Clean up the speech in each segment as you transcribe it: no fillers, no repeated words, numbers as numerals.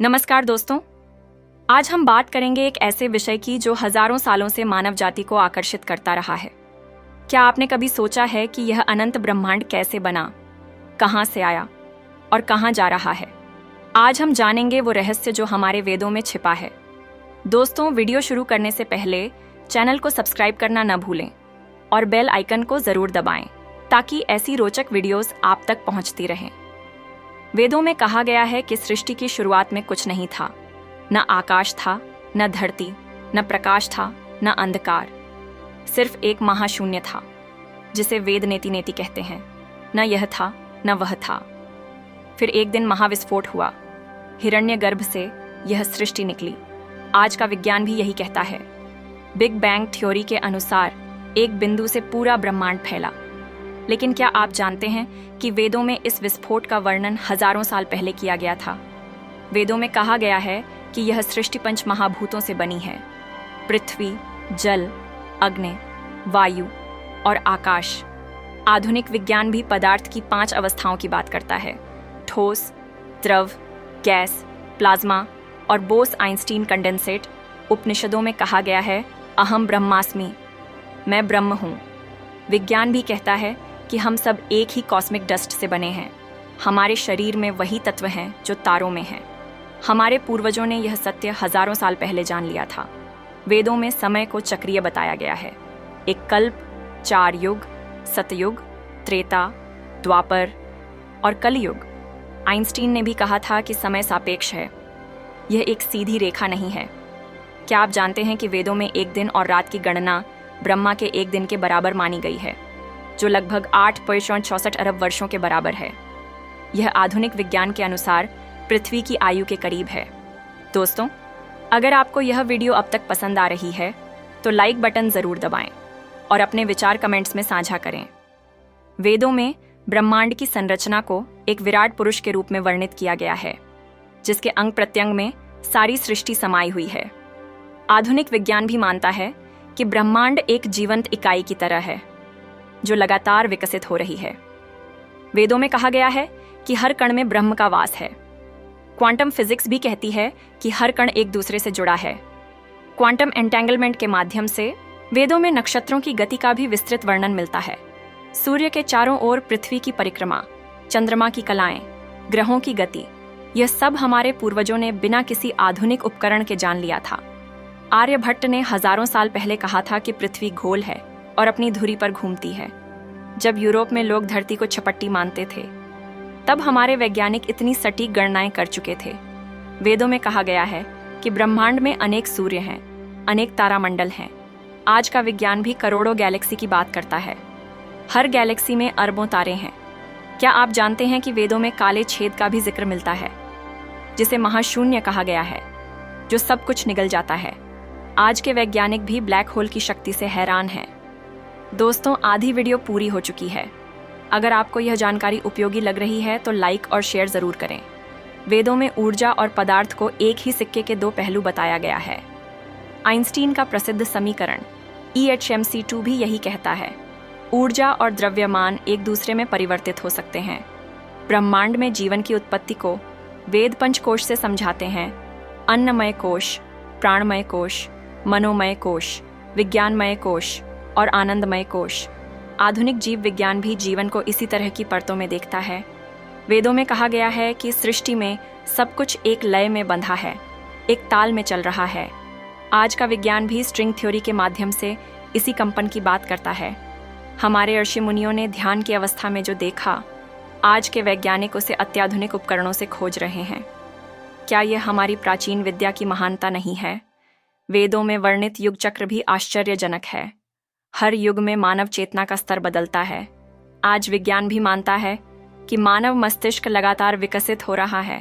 नमस्कार दोस्तों, आज हम बात करेंगे एक ऐसे विषय की जो हजारों सालों से मानव जाति को आकर्षित करता रहा है। क्या आपने कभी सोचा है कि यह अनंत ब्रह्मांड कैसे बना, कहां से आया और कहां जा रहा है? आज हम जानेंगे वो रहस्य जो हमारे वेदों में छिपा है। दोस्तों, वीडियो शुरू करने से पहले चैनल को सब्सक्राइब करना न भूलें और बेल आइकन को जरूर दबाएं ताकि ऐसी रोचक वीडियोस आप तक पहुंचती रहें। वेदों में कहा गया है कि सृष्टि की शुरुआत में कुछ नहीं था। न आकाश था, न धरती, न प्रकाश था, न अंधकार। सिर्फ एक महाशून्य था जिसे वेद नेति नेति कहते हैं। न यह था, न वह था। फिर एक दिन महाविस्फोट हुआ। हिरण्यगर्भ से यह सृष्टि निकली। आज का विज्ञान भी यही कहता है। बिग बैंग थ्योरी के अनुसार एक बिंदु से पूरा ब्रह्मांड फैला। लेकिन क्या आप जानते हैं कि वेदों में इस विस्फोट का वर्णन हजारों साल पहले किया गया था? वेदों में कहा गया है कि यह सृष्टि पंच महाभूतों से बनी है: पृथ्वी, जल, अग्नि, वायु और आकाश। आधुनिक विज्ञान भी पदार्थ की 5 अवस्थाओं की बात करता है: ठोस, द्रव, गैस, प्लाज्मा और बोस-आइंस्टीन कंडेंसेट। उपनिषदों में कहा गया है, अहम ब्रह्मास्मि, मैं ब्रह्म हूँ। विज्ञान भी कहता है कि हम सब एक ही कॉस्मिक डस्ट से बने हैं। हमारे शरीर में वही तत्व हैं जो तारों में हैं। हमारे पूर्वजों ने यह सत्य हजारों साल पहले जान लिया था। वेदों में समय को चक्रीय बताया गया है: एक कल्प, 4 युग, सतयुग, त्रेता, द्वापर और कलयुग। आइंस्टीन ने भी कहा था कि समय सापेक्ष है, यह एक सीधी रेखा नहीं है। क्या आप जानते हैं कि वेदों में एक दिन और रात की गणना ब्रह्मा के एक दिन के बराबर मानी गई है, जो लगभग 8.64 अरब वर्षों के बराबर है। यह आधुनिक विज्ञान के अनुसार पृथ्वी की आयु के करीब है। दोस्तों, अगर आपको यह वीडियो अब तक पसंद आ रही है तो लाइक बटन जरूर दबाएं और अपने विचार कमेंट्स में साझा करें। वेदों में ब्रह्मांड की संरचना को एक विराट पुरुष के रूप में वर्णित किया गया है, जिसके अंग प्रत्यंग में सारी सृष्टि समाई हुई है। आधुनिक विज्ञान भी मानता है कि ब्रह्मांड एक जीवंत इकाई की तरह है जो लगातार विकसित हो रही है। वेदों में कहा गया है कि हर कण में ब्रह्म का वास है। क्वांटम फिजिक्स भी कहती है कि हर कण एक दूसरे से जुड़ा है। क्वांटम एंटेंगलमेंट के माध्यम से वेदों में नक्षत्रों की गति का भी विस्तृत वर्णन मिलता है। सूर्य के चारों ओर पृथ्वी की परिक्रमा, चंद्रमा की कलाएं, ग्रहों की गति, यह सब हमारे पूर्वजों ने बिना किसी आधुनिक उपकरण के जान लिया था। आर्यभट्ट ने हजारों साल पहले कहा था कि पृथ्वी गोल है और अपनी धुरी पर घूमती है। जब यूरोप में लोग धरती को छपट्टी मानते थे, तब हमारे वैज्ञानिक इतनी सटीक गणनाएं कर चुके थे। वेदों में कहा गया है कि ब्रह्मांड में अनेक सूर्य हैं, अनेक तारामंडल हैं। आज का विज्ञान भी करोड़ों गैलेक्सी की बात करता है। हर गैलेक्सी में अरबों तारे हैं। क्या आप जानते हैं कि वेदों में काले छेद का भी जिक्र मिलता है, जिसे महाशून्य कहा गया है, जो सब कुछ निगल जाता है? आज के वैज्ञानिक भी ब्लैक होल की शक्ति से हैरान हैं। दोस्तों, आधी वीडियो पूरी हो चुकी है। अगर आपको यह जानकारी उपयोगी लग रही है तो लाइक और शेयर जरूर करें। वेदों में ऊर्जा और पदार्थ को एक ही सिक्के के 2 पहलू बताया गया है। आइंस्टीन का प्रसिद्ध समीकरण EH_mc2 भी यही कहता है। ऊर्जा और द्रव्यमान एक दूसरे में परिवर्तित हो सकते हैं। ब्रह्मांड में जीवन की उत्पत्ति को वेद पंचकोश से समझाते हैं: अन्नमय कोश, प्राणमय कोश, मनोमय कोश, विज्ञानमय कोश और आनंदमय कोश। आधुनिक जीव विज्ञान भी जीवन को इसी तरह की परतों में देखता है। वेदों में कहा गया है कि सृष्टि में सब कुछ एक लय में बंधा है, एक ताल में चल रहा है। आज का विज्ञान भी स्ट्रिंग थ्योरी के माध्यम से इसी कंपन की बात करता है। हमारे ऋषि मुनियों ने ध्यान की अवस्था में जो देखा, आज के वैज्ञानिक उसे अत्याधुनिक उपकरणों से खोज रहे हैं। क्या यह हमारी प्राचीन विद्या की महानता नहीं है? वेदों में वर्णित युग चक्र भी आश्चर्यजनक है। हर युग में मानव चेतना का स्तर बदलता है। आज विज्ञान भी मानता है कि मानव मस्तिष्क लगातार विकसित हो रहा है।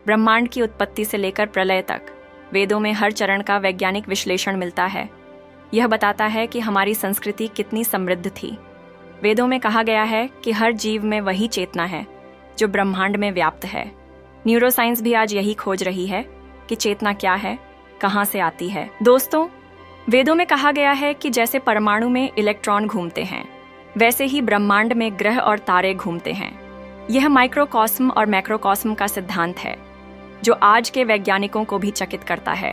ब्रह्मांड की उत्पत्ति से लेकर प्रलय तक वेदों में हर चरण का वैज्ञानिक विश्लेषण मिलता है। यह बताता है कि हमारी संस्कृति कितनी समृद्ध थी। वेदों में कहा गया है कि हर जीव में वही चेतना है जो ब्रह्मांड में व्याप्त है। न्यूरोसाइंस भी आज यही खोज रही है कि चेतना क्या है, कहां से आती है। दोस्तों, वेदों में कहा गया है कि जैसे परमाणु में इलेक्ट्रॉन घूमते हैं, वैसे ही ब्रह्मांड में ग्रह और तारे घूमते हैं। यह माइक्रोकॉस्म और मैक्रोकॉस्म का सिद्धांत है। जो आज के वैज्ञानिकों को भी चकित करता है।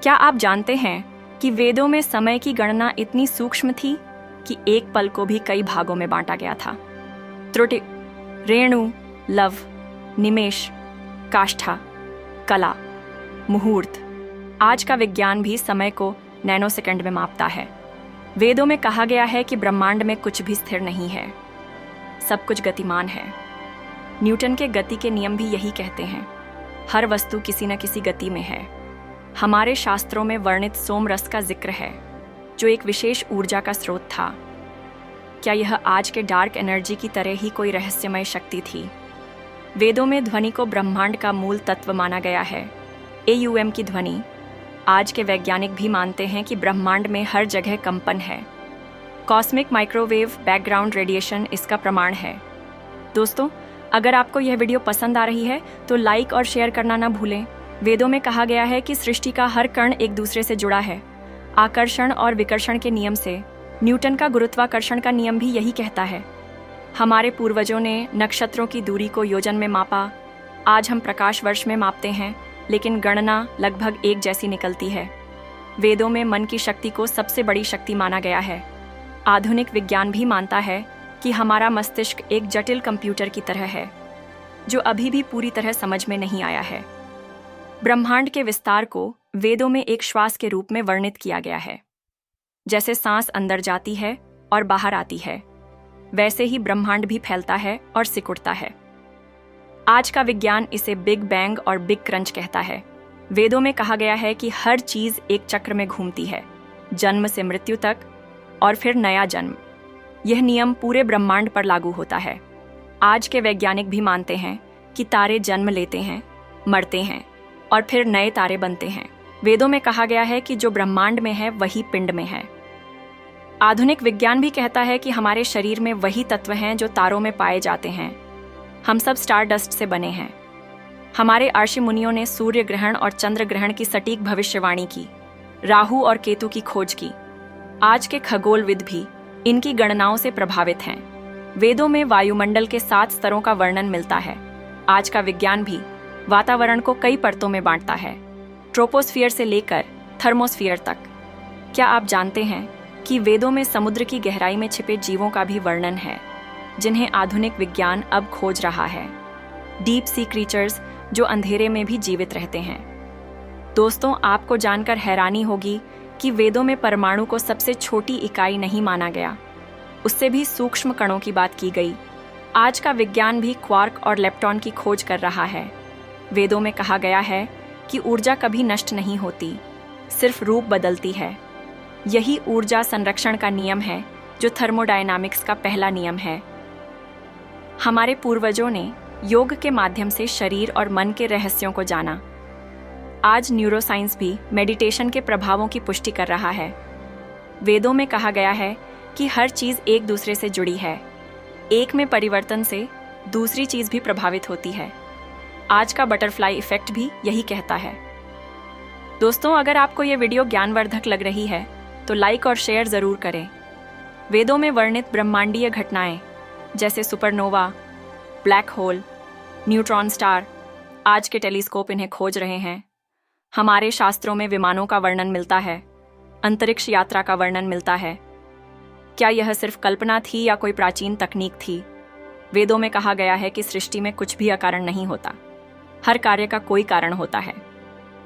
क्या आप जानते हैं कि वेदों में समय की गणना इतनी सूक्ष्म थी कि एक पल को भी कई भागों में बांटा गया था। त्रुटि, रेणु, लव, निमेष, काष्ठा, कला, मुहूर्त। आज का विज्ञान भी समय को नैनोसेकंड में मापता है। वेदों में कहा गया है कि ब्रह्मांड में कुछ भी स्थिर नहीं है, सब कुछ गतिमान है। न्यूटन के गति के नियम भी यही कहते हैं, हर वस्तु किसी न किसी गति में है। हमारे शास्त्रों में वर्णित सोमरस का जिक्र है, जो एक विशेष ऊर्जा का स्रोत था। क्या यह आज के डार्क एनर्जी की तरह ही कोई रहस्यमय शक्ति थी? वेदों में ध्वनि को ब्रह्मांड का मूल तत्व माना गया है। AUM की ध्वनि। आज के वैज्ञानिक भी मानते हैं कि ब्रह्मांड में हर जगह कंपन है। कॉस्मिक माइक्रोवेव बैकग्राउंड रेडिएशन इसका प्रमाण है। दोस्तों, अगर आपको यह वीडियो पसंद आ रही है तो लाइक और शेयर करना ना भूलें। वेदों में कहा गया है कि सृष्टि का हर कण एक दूसरे से जुड़ा है, आकर्षण और विकर्षण के नियम से। न्यूटन का गुरुत्वाकर्षण का नियम भी यही कहता है। हमारे पूर्वजों ने नक्षत्रों की दूरी को योजन में मापा। आज हम प्रकाश वर्ष में मापते हैं, लेकिन गणना लगभग एक जैसी निकलती है। वेदों में मन की शक्ति को सबसे बड़ी शक्ति माना गया है। आधुनिक विज्ञान भी मानता है कि हमारा मस्तिष्क एक जटिल कंप्यूटर की तरह है, जो अभी भी पूरी तरह समझ में नहीं आया है। ब्रह्मांड के विस्तार को वेदों में एक श्वास के रूप में वर्णित किया गया है। जैसे सांस अंदर जाती है और बाहर आती है, वैसे ही ब्रह्मांड भी फैलता है और सिकुड़ता है। आज का विज्ञान इसे बिग बैंग और बिग क्रंच कहता है। वेदों में कहा गया है कि हर चीज एक चक्र में घूमती है, जन्म से मृत्यु तक और फिर नया जन्म। यह नियम पूरे ब्रह्मांड पर लागू होता है। आज के वैज्ञानिक भी मानते हैं कि तारे जन्म लेते हैं, मरते हैं और फिर नए तारे बनते हैं। वेदों में कहा गया है कि जो ब्रह्मांड में है वही पिंड में है। आधुनिक विज्ञान भी कहता है कि हमारे शरीर में वही तत्व हैं जो तारों में पाए जाते हैं। हम सब स्टार डस्ट से बने हैं। हमारे ऋषि मुनियों ने सूर्य ग्रहण और चंद्र ग्रहण की सटीक भविष्यवाणी की, राहु और केतु की खोज की। आज के खगोलविद भी इनकी गणनाओं से प्रभावित हैं। वेदों में वायुमंडल के 7 स्तरों का वर्णन मिलता है। आज का विज्ञान भी वातावरण को कई परतों में बांटता है, ट्रोपोस्फियर से लेकर थर्मोस्फियर तक। क्या आप जानते हैं कि वेदों में समुद्र की गहराई में छिपे जीवों का भी वर्णन है, जिन्हें आधुनिक विज्ञान अब खोज रहा है। डीप सी क्रीचर्स जो अंधेरे में भी जीवित रहते हैं। दोस्तों, आपको जानकर हैरानी होगी कि वेदों में परमाणु को सबसे छोटी इकाई नहीं माना गया, उससे भी सूक्ष्म कणों की बात की गई। आज का विज्ञान भी क्वार्क और लेप्टॉन की खोज कर रहा है। वेदों में कहा गया है कि ऊर्जा कभी नष्ट नहीं होती, सिर्फ रूप बदलती है। यही ऊर्जा संरक्षण का नियम है, जो थर्मोडायनामिक्स का पहला नियम है। हमारे पूर्वजों ने योग के माध्यम से शरीर और मन के रहस्यों को जाना। आज न्यूरोसाइंस भी मेडिटेशन के प्रभावों की पुष्टि कर रहा है। वेदों में कहा गया है कि हर चीज एक दूसरे से जुड़ी है, एक में परिवर्तन से दूसरी चीज भी प्रभावित होती है। आज का बटरफ्लाई इफेक्ट भी यही कहता है। दोस्तों, अगर आपको ये वीडियो ज्ञानवर्धक लग रही है तो लाइक और शेयर जरूर करें। वेदों में वर्णित ब्रह्मांडीय घटनाएं जैसे supernova, black hole, neutron star, आज के टेलीस्कोप इन्हें खोज रहे हैं। हमारे शास्त्रों में विमानों का वर्णन मिलता है, अंतरिक्ष यात्रा का वर्णन मिलता है। क्या यह सिर्फ कल्पना थी या कोई प्राचीन तकनीक थी? वेदों में कहा गया है कि सृष्टि में कुछ भी अकारण नहीं होता, हर कार्य का कोई कारण होता है।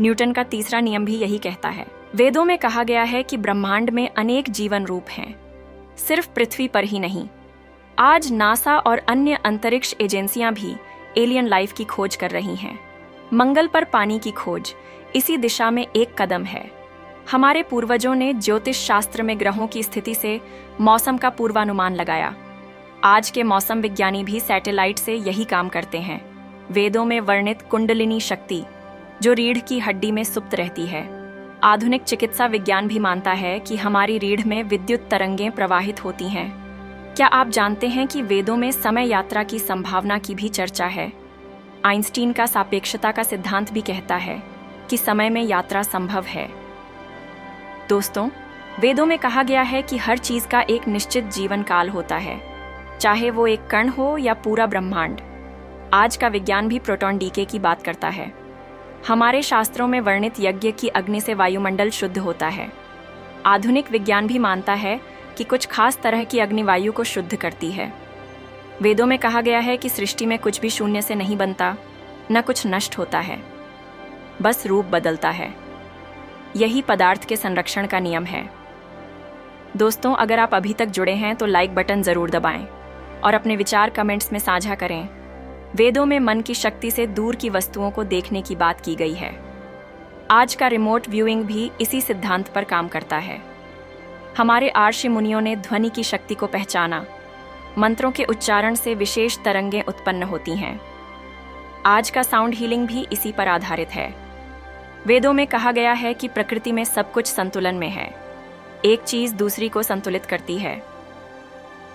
न्यूटन का तीसरा नियम भी यही कहता है। वेदों में कहा गया है कि ब्रह्मांड में अनेक जीवन रूप हैं, सिर्फ पृथ्वी पर ही नहीं। आज नासा और अन्य अंतरिक्ष एजेंसियां भी एलियन लाइफ की खोज कर रही हैं। मंगल पर पानी की खोज इसी दिशा में एक कदम है। हमारे पूर्वजों ने ज्योतिष शास्त्र में ग्रहों की स्थिति से मौसम का पूर्वानुमान लगाया। आज के मौसम विज्ञानी भी सैटेलाइट से यही काम करते हैं। वेदों में वर्णित कुंडलिनी शक्ति जो रीढ़ की हड्डी में सुप्त रहती है। आधुनिक चिकित्सा विज्ञान भी मानता है कि हमारी रीढ़ में विद्युत तरंगें प्रवाहित होती हैं। क्या आप जानते हैं कि वेदों में समय यात्रा की संभावना की भी चर्चा है? आइंस्टीन का सापेक्षता का सिद्धांत भी कहता है कि समय में यात्रा संभव है। दोस्तों, वेदों में कहा गया है कि हर चीज का एक निश्चित जीवन काल होता है, चाहे वो एक कण हो या पूरा ब्रह्मांड। आज का विज्ञान भी प्रोटॉन डीके की बात करता है। हमारे शास्त्रों में वर्णित यज्ञ की अग्नि से वायुमंडल शुद्ध होता है। आधुनिक विज्ञान भी मानता है कि कुछ खास तरह की अग्नि वायु को शुद्ध करती है। वेदों में कहा गया है कि सृष्टि में कुछ भी शून्य से नहीं बनता, न कुछ नष्ट होता है, बस रूप बदलता है। यही पदार्थ के संरक्षण का नियम है। दोस्तों, अगर आप अभी तक जुड़े हैं तो लाइक बटन जरूर दबाएं और अपने विचार कमेंट्स में साझा करें। वेदों में मन की शक्ति से दूर की वस्तुओं को देखने की बात की गई है। आज का रिमोट व्यूइंग भी इसी सिद्धांत पर काम करता है। हमारे ऋषि मुनियों ने ध्वनि की शक्ति को पहचाना। मंत्रों के उच्चारण से विशेष तरंगें उत्पन्न होती हैं। आज का साउंड हीलिंग भी इसी पर आधारित है। वेदों में कहा गया है कि प्रकृति में सब कुछ संतुलन में है, एक चीज दूसरी को संतुलित करती है।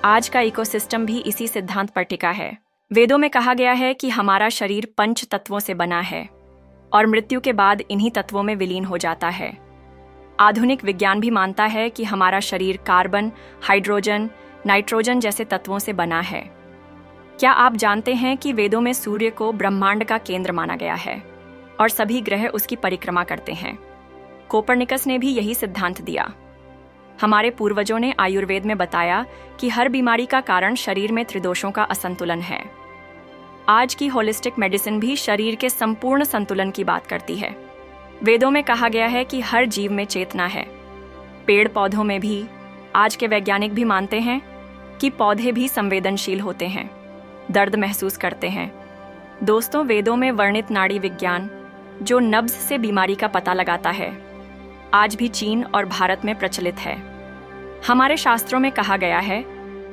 आज का इकोसिस्टम भी इसी सिद्धांत पर टिका है। वेदों में कहा गया है कि हमारा शरीर पंच तत्वों से बना है और मृत्यु के बाद इन्हीं तत्वों में विलीन हो जाता है। आधुनिक विज्ञान भी मानता है कि हमारा शरीर कार्बन, हाइड्रोजन, नाइट्रोजन जैसे तत्वों से बना है। क्या आप जानते हैं कि वेदों में सूर्य को ब्रह्मांड का केंद्र माना गया है और सभी ग्रह उसकी परिक्रमा करते हैं? कोपरनिकस ने भी यही सिद्धांत दिया। हमारे पूर्वजों ने आयुर्वेद में बताया कि हर बीमारी का कारण शरीर में त्रिदोषों का असंतुलन है। आज की होलिस्टिक मेडिसिन भी शरीर के संपूर्ण संतुलन की बात करती है। वेदों में कहा गया है कि हर जीव में चेतना है, पेड़ पौधों में भी। आज के वैज्ञानिक भी मानते हैं कि पौधे भी संवेदनशील होते हैं, दर्द महसूस करते हैं। दोस्तों, वेदों में वर्णित नाड़ी विज्ञान, जो नब्ज से बीमारी का पता लगाता है, आज भी चीन और भारत में प्रचलित है। हमारे शास्त्रों में कहा गया है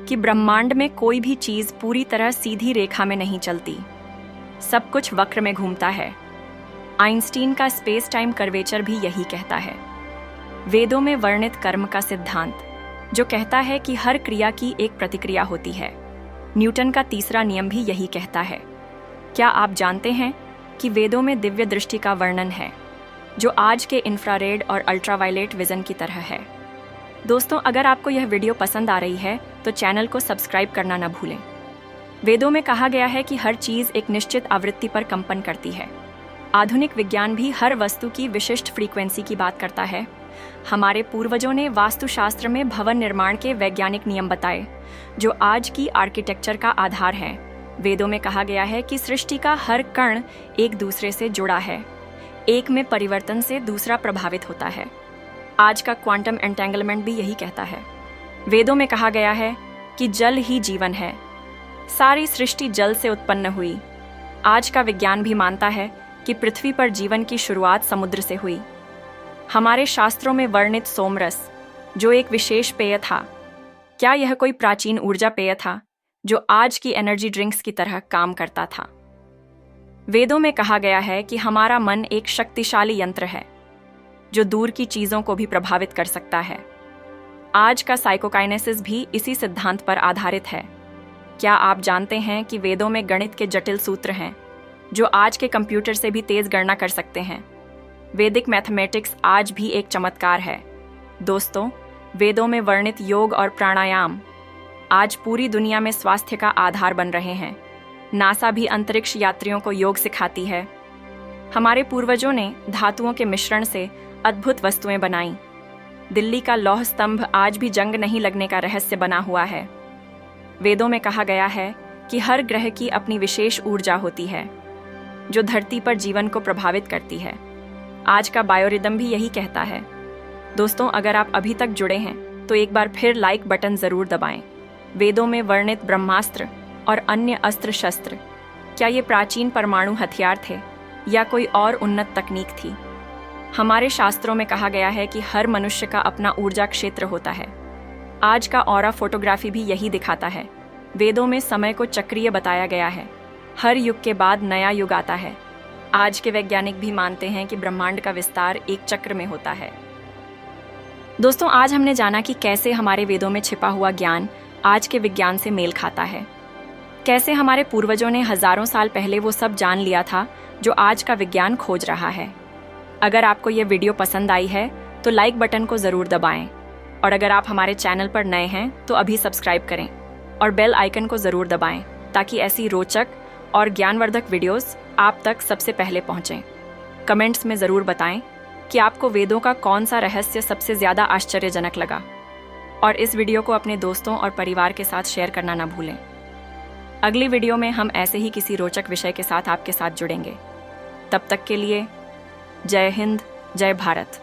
कि ब्रह्मांड में कोई भी चीज पूरी तरह सीधी रेखा में नहीं चलती, सब कुछ वक्र में घूमता है। आइंस्टीन का स्पेस टाइम कर्वेचर भी यही कहता है। वेदों में वर्णित कर्म का सिद्धांत, जो कहता है कि हर क्रिया की एक प्रतिक्रिया होती है। न्यूटन का तीसरा नियम भी यही कहता है। क्या आप जानते हैं कि वेदों में दिव्य दृष्टि का वर्णन है, जो आज के इंफ्रारेड और अल्ट्रावायलेट विजन की तरह है। दोस्तों, अगर आपको यह वीडियो पसंद आ रही है तो चैनल को सब्सक्राइब करना न भूलें। वेदों में कहा गया है कि हर चीज एक निश्चित आवृत्ति पर कंपन करती है। आधुनिक विज्ञान भी हर वस्तु की विशिष्ट फ्रीक्वेंसी की बात करता है। हमारे पूर्वजों ने वास्तुशास्त्र में भवन निर्माण के वैज्ञानिक नियम बताए, जो आज की आर्किटेक्चर का आधार है। वेदों में कहा गया है कि सृष्टि का हर कण एक दूसरे से जुड़ा है, एक में परिवर्तन से दूसरा प्रभावित होता है। आज का क्वांटम एंटेंगलमेंट भी यही कहता है। वेदों में कहा गया है कि जल ही जीवन है, सारी सृष्टि जल से उत्पन्न हुई। आज का विज्ञान भी मानता है कि पृथ्वी पर जीवन की शुरुआत समुद्र से हुई। हमारे शास्त्रों में वर्णित सोमरस, जो एक विशेष पेय था, क्या यह कोई प्राचीन ऊर्जा पेय था जो आज की एनर्जी ड्रिंक्स की तरह काम करता था? वेदों में कहा गया है कि हमारा मन एक शक्तिशाली यंत्र है, जो दूर की चीजों को भी प्रभावित कर सकता है। आज का साइकोकाइनेसिस भी इसी सिद्धांत पर आधारित है। क्या आप जानते हैं कि वेदों में गणित के जटिल सूत्र हैं, जो आज के कंप्यूटर से भी तेज गणना कर सकते हैं? वैदिक मैथमेटिक्स आज भी एक चमत्कार है। दोस्तों, वेदों में वर्णित योग और प्राणायाम आज पूरी दुनिया में स्वास्थ्य का आधार बन रहे हैं। नासा भी अंतरिक्ष यात्रियों को योग सिखाती है। हमारे पूर्वजों ने धातुओं के मिश्रण से अद्भुत वस्तुएं बनाई। दिल्ली का लौह स्तंभ आज भी जंग नहीं लगने का रहस्य बना हुआ है। वेदों में कहा गया है कि हर ग्रह की अपनी विशेष ऊर्जा होती है, जो धरती पर जीवन को प्रभावित करती है। आज का बायोरिदम भी यही कहता है। दोस्तों, अगर आप अभी तक जुड़े हैं तो एक बार फिर लाइक बटन जरूर दबाएं। वेदों में वर्णित ब्रह्मास्त्र और अन्य अस्त्र शस्त्र, क्या ये प्राचीन परमाणु हथियार थे या कोई और उन्नत तकनीक थी? हमारे शास्त्रों में कहा गया है कि हर मनुष्य का अपना ऊर्जा क्षेत्र होता है। आज का ऑरा फोटोग्राफी भी यही दिखाता है। वेदों में समय को चक्रीय बताया गया है, हर युग के बाद नया युग आता है। आज के वैज्ञानिक भी मानते हैं कि ब्रह्मांड का विस्तार एक चक्र में होता है। दोस्तों, आज हमने जाना कि कैसे हमारे वेदों में छिपा हुआ ज्ञान आज के विज्ञान से मेल खाता है। कैसे हमारे पूर्वजों ने हजारों साल पहले वो सब जान लिया था जो आज का विज्ञान खोज रहा है। अगर आपको ये वीडियो पसंद आई है तो लाइक बटन को ज़रूर दबाएं, और अगर आप हमारे चैनल पर नए हैं तो अभी सब्सक्राइब करें और बेल आइकन को ज़रूर दबाएं, ताकि ऐसी रोचक और ज्ञानवर्धक वीडियोस आप तक सबसे पहले पहुंचें। कमेंट्स में ज़रूर बताएं कि आपको वेदों का कौन सा रहस्य सबसे ज़्यादा आश्चर्यजनक लगा। और इस वीडियो को अपने दोस्तों और परिवार के साथ शेयर करना ना भूलें। अगली वीडियो में हम ऐसे ही किसी रोचक विषय के साथ आपके साथ जुड़ेंगे। तब तक के लिए जय हिंद, जय भारत।